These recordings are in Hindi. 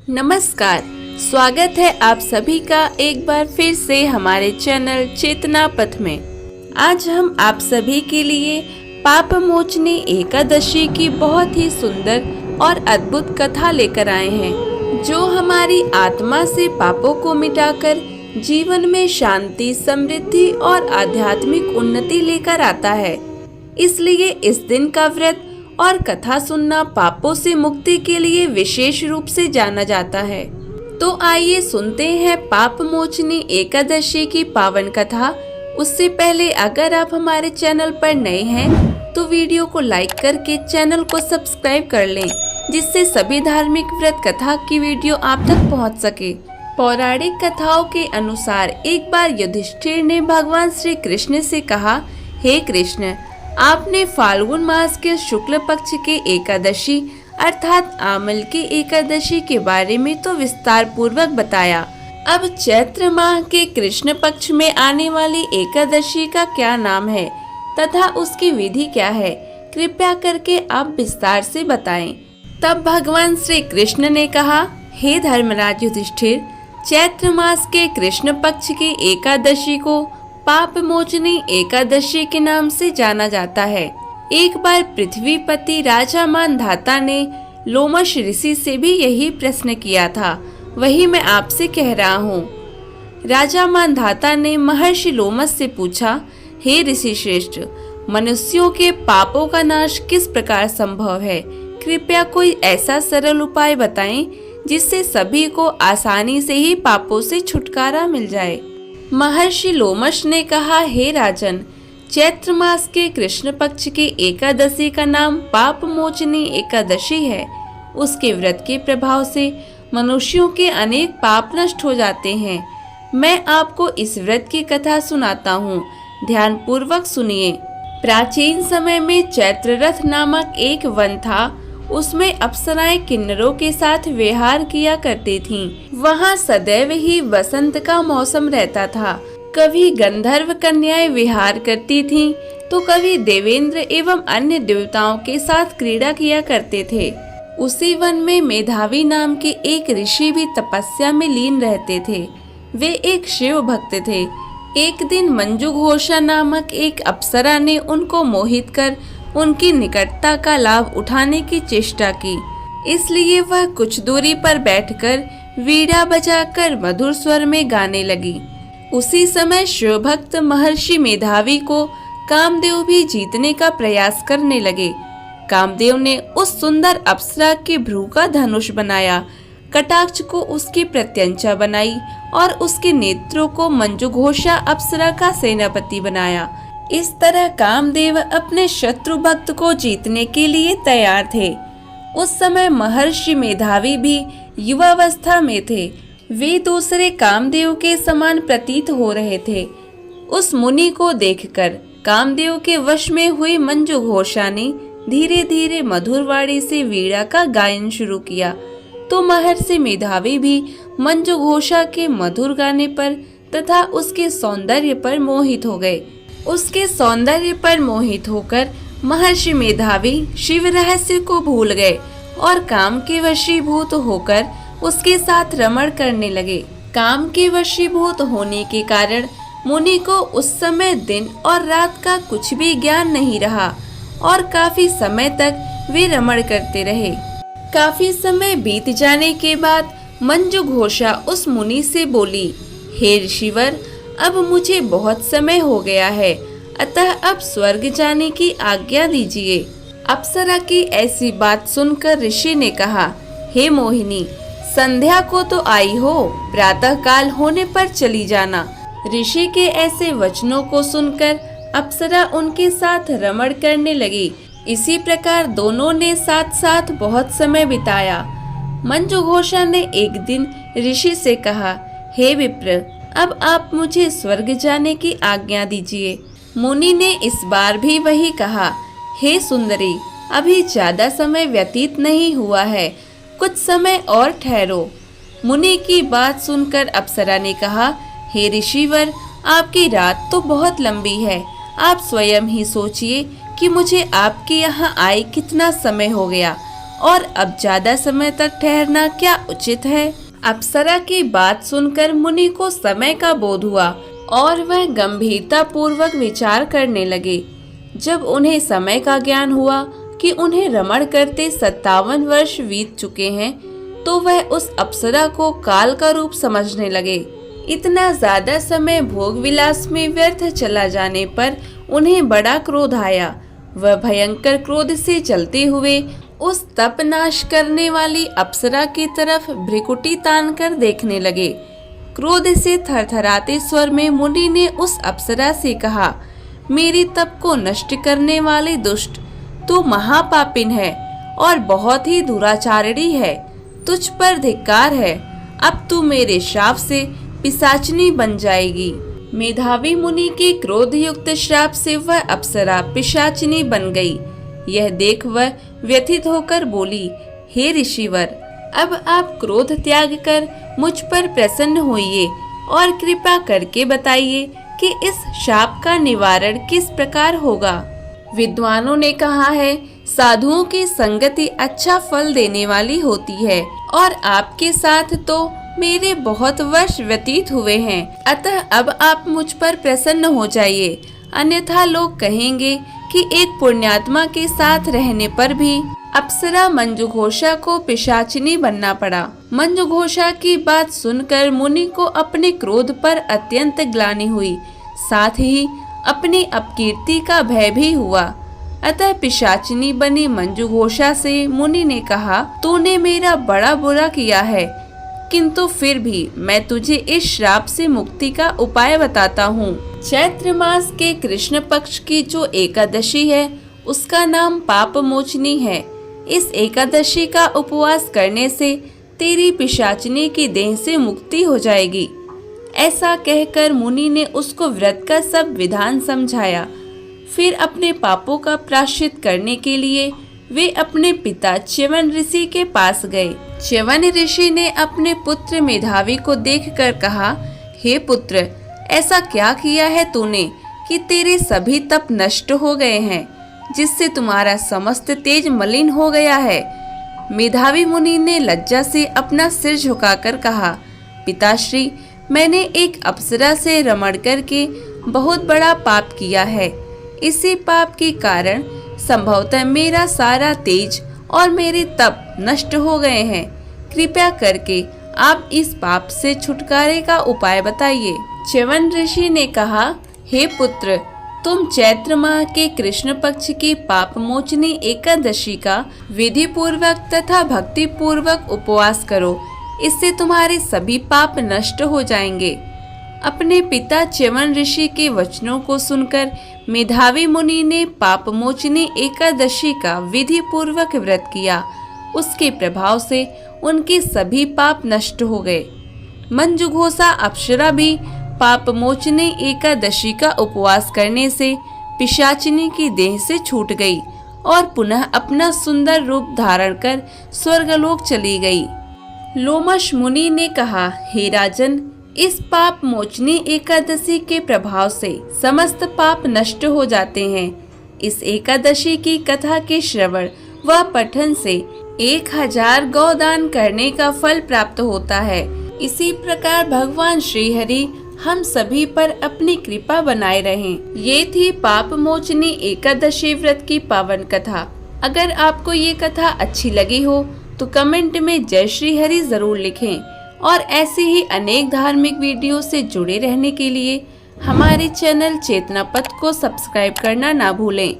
नमस्कार, स्वागत है आप सभी का एक बार फिर से हमारे चैनल चेतना पथ में। आज हम आप सभी के लिए पाप मोचनी एकादशी की बहुत ही सुंदर और अद्भुत कथा लेकर आए हैं, जो हमारी आत्मा से पापों को मिटाकर जीवन में शांति, समृद्धि और आध्यात्मिक उन्नति लेकर आता है। इसलिए इस दिन का व्रत और कथा सुनना पापों से मुक्ति के लिए विशेष रूप से जाना जाता है। तो आइए सुनते हैं पाप मोचनी एकादशी की पावन कथा। उससे पहले अगर आप हमारे चैनल पर नए हैं तो वीडियो को लाइक करके चैनल को सब्सक्राइब कर लें, जिससे सभी धार्मिक व्रत कथा की वीडियो आप तक पहुंच सके। पौराणिक कथाओं के अनुसार एक बार युधिष्ठिर ने भगवान श्री कृष्ण से कहा, हे कृष्ण, आपने फाल्गुन मास के शुक्ल पक्ष के एकादशी अर्थात आमल की एकादशी के बारे में तो विस्तार पूर्वक बताया। अब चैत्र माह के कृष्ण पक्ष में आने वाली एकादशी का क्या नाम है तथा उसकी विधि क्या है, कृपया करके आप विस्तार से बताएं। तब भगवान श्री कृष्ण ने कहा, हे धर्मराज युधिष्ठिर, चैत्र मास के कृष्ण पक्ष की एकादशी को पाप मोचनी एकादशी के नाम से जाना जाता है। एक बार पृथ्वीपति राजा मानधाता ने लोमश ऋषि से भी यही प्रश्न किया था, वही मैं आपसे कह रहा हूँ। राजा मानधाता ने महर्षि लोमश से पूछा, हे ऋषि श्रेष्ठ, मनुष्यों के पापों का नाश किस प्रकार संभव है? कृपया कोई ऐसा सरल उपाय बताएं जिससे सभी को आसानी से ही पापों से छुटकारा मिल जाए। महर्षि लोमश ने कहा, हे राजन, चैत्र मास के कृष्ण पक्ष की एकादशी का नाम पाप मोचनी एकादशी है। उसके व्रत के प्रभाव से मनुष्यों के अनेक पाप नष्ट हो जाते हैं। मैं आपको इस व्रत की कथा सुनाता हूँ, ध्यान पूर्वक सुनिए। प्राचीन समय में चैत्ररथ नामक एक वन था। उसमें अप्सराएं किन्नरों के साथ विहार किया करती थीं। वहाँ सदैव ही वसंत का मौसम रहता था। कभी गंधर्व कन्याएं विहार करती थीं, तो कभी देवेंद्र एवं अन्य देवताओं के साथ क्रीड़ा किया करते थे। उसी वन में मेधावी नाम के एक ऋषि भी तपस्या में लीन रहते थे। वे एक शिव भक्त थे। एक दिन मंजू घोषा नामक एक अप्सरा ने उनको मोहित कर उनकी निकटता का लाभ उठाने की चेष्टा की। इसलिए वह कुछ दूरी पर बैठकर वीणा बजाकर मधुर स्वर में गाने लगी। उसी समय शिवभक्त महर्षि मेधावी को कामदेव भी जीतने का प्रयास करने लगे। कामदेव ने उस सुंदर अप्सरा के भ्रू का धनुष बनाया, कटाक्ष को उसकी प्रत्यंचा बनाई और उसके नेत्रों को मंजू घोषा अप्सरा का सेनापति बनाया। इस तरह कामदेव अपने शत्रु भक्त को जीतने के लिए तैयार थे। उस समय महर्षि मेधावी भी युवावस्था में थे। वे दूसरे कामदेव के समान प्रतीत हो रहे थे। उस मुनि को देखकर कामदेव के वश में हुई मंजू घोषा ने धीरे धीरे मधुर वाणी से वीणा का गायन शुरू किया, तो महर्षि मेधावी भी मंजू घोषा के मधुर गाने पर तथा उसके सौंदर्य पर मोहित हो गए। उसके सौंदर्य पर मोहित होकर महर्षि मेधावी शिव रहस्य को भूल गए और काम के वशीभूत होकर उसके साथ रमण करने लगे। काम के वशीभूत होने के कारण मुनि को उस समय दिन और रात का कुछ भी ज्ञान नहीं रहा और काफी समय तक वे रमण करते रहे। काफी समय बीत जाने के बाद मंजू घोषा उस मुनि से बोली, हे ऋषिवर, अब मुझे बहुत समय हो गया है, अतः अब स्वर्ग जाने की आज्ञा दीजिए। अप्सरा की ऐसी बात सुनकर ऋषि ने कहा, हे मोहिनी, संध्या को तो आई हो, प्रातः काल होने पर चली जाना। ऋषि के ऐसे वचनों को सुनकर अप्सरा उनके साथ रमण करने लगी। इसी प्रकार दोनों ने साथ साथ बहुत समय बिताया। मंजू घोषा ने एक दिन ऋषि से कहा, हे विप्र, अब आप मुझे स्वर्ग जाने की आज्ञा दीजिए। मुनि ने इस बार भी वही कहा, हे सुंदरी, अभी ज्यादा समय व्यतीत नहीं हुआ है, कुछ समय और ठहरो। मुनि की बात सुनकर अप्सरा ने कहा, हे ऋषिवर, आपकी रात तो बहुत लंबी है। आप स्वयं ही सोचिए कि मुझे आपके यहाँ आए कितना समय हो गया और अब ज्यादा समय तक ठहरना क्या उचित है। अप्सरा की बात सुनकर मुनि को समय का बोध हुआ और वह गंभीरता पूर्वक विचार करने लगे। जब उन्हें समय का ज्ञान हुआ कि उन्हें रमण करते 57 वर्ष बीत चुके हैं, तो वह उस अप्सरा को काल का रूप समझने लगे। इतना ज्यादा समय भोग विलास में व्यर्थ चला जाने पर उन्हें बड़ा क्रोध आया। वह भयंकर क्रोध से चलते हुए उस तप नाश करने वाली अप्सरा की तरफ भ्रिकुटी तान कर देखने लगे। क्रोध से थरथराते स्वर में मुनि ने उस अप्सरा से कहा, मेरी तप को नष्ट करने वाले दुष्ट, तू महापापिन है और बहुत ही दुराचारिणी है। तुझ पर धिक्कार है। अब तू मेरे श्राप से पिशाचिनी बन जाएगी। मेधावी मुनि के क्रोध युक्त श्राप से वह अप्सरा पिशाचिनी बन गई। यह देख वह व्यथित होकर बोली, हे ऋषिवर, अब आप क्रोध त्याग कर मुझ पर प्रसन्न होइए और कृपा करके बताइए कि इस शाप का निवारण किस प्रकार होगा। विद्वानों ने कहा है, साधुओं की संगति अच्छा फल देने वाली होती है और आपके साथ तो मेरे बहुत वर्ष व्यतीत हुए हैं। अतः अब आप मुझ पर प्रसन्न हो जाइए, अन्यथा लोग कहेंगे कि एक पुण्यात्मा के साथ रहने पर भी अप्सरा मंजुघोषा को पिशाचिनी बनना पड़ा। मंजुघोषा की बात सुनकर मुनि को अपने क्रोध पर अत्यंत ग्लानि हुई, साथ ही अपनी अपकीर्ति का भय भी हुआ। अतः पिशाचिनी बनी मंजुघोषा से मुनि ने कहा, तूने मेरा बड़ा बुरा किया है, किंतु फिर भी मैं तुझे इस श्राप से मुक्ति का उपाय बताता हूँ। चैत्र मास के कृष्ण पक्ष की जो एकादशी है उसका नाम पाप मोचनी है। इस एकादशी का उपवास करने से तेरी पिशाचिनी की देह से मुक्ति हो जाएगी। ऐसा कहकर मुनि ने उसको व्रत का सब विधान समझाया। फिर अपने पापों का प्रायश्चित करने के लिए वे अपने पिता च्यवन ऋषि के पास गए। च्यवन ऋषि ने अपने पुत्र मेधावी को देखकर कहा, हे पुत्र, ऐसा क्या किया है तूने कि तेरे सभी तप नष्ट हो गए हैं, जिससे तुम्हारा समस्त तेज मलिन हो गया है। मेधावी मुनि ने लज्जा से अपना सिर झुकाकर कहा, पिताश्री, मैंने एक अप्सरा से रमण करके बहुत बड़ा पाप किया है। इसी पाप के कारण संभवतः मेरा सारा तेज और मेरे तप नष्ट हो गए हैं। कृपया करके आप इस पाप से छुटकारे का उपाय बताइए। च्यवन ऋषि ने कहा, हे पुत्र, तुम चैत्र माह के कृष्ण पक्ष की पाप मोचनी एकादशी का विधि पूर्वक तथा भक्ति पूर्वक उपवास करो। इससे तुम्हारे सभी पाप नष्ट हो जाएंगे। अपने पिता च्यवन ऋषि के वचनों को सुनकर मेधावी मुनि ने पाप मोचनी एकादशी का विधि पूर्वक व्रत किया। उसके प्रभाव से उनके सभी पाप नष्ट हो गए। मंजुघोषा अप्सरा भी पाप मोचनी एकादशी का उपवास करने से पिशाचिनी की देह से छूट गई और पुनः अपना सुंदर रूप धारण कर स्वर्गलोक चली गई। लोमश मुनि ने कहा, हे राजन, इस पाप मोचनी एकादशी के प्रभाव से समस्त पाप नष्ट हो जाते हैं। इस एकादशी की कथा के श्रवण व पठन से 1000 गौदान करने का फल प्राप्त होता है। इसी प्रकार भगवान श्री हरि हम सभी पर अपनी कृपा बनाए रहें। ये थी पाप मोचनी एकादशी व्रत की पावन कथा। अगर आपको ये कथा अच्छी लगी हो तो कमेंट में जय श्री हरि जरूर लिखें और ऐसे ही अनेक धार्मिक वीडियो से जुड़े रहने के लिए हमारे चैनल चेतना पथ को सब्सक्राइब करना ना भूलें।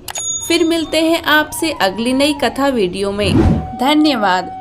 फिर मिलते हैं आपसे अगली नई कथा वीडियो में। धन्यवाद।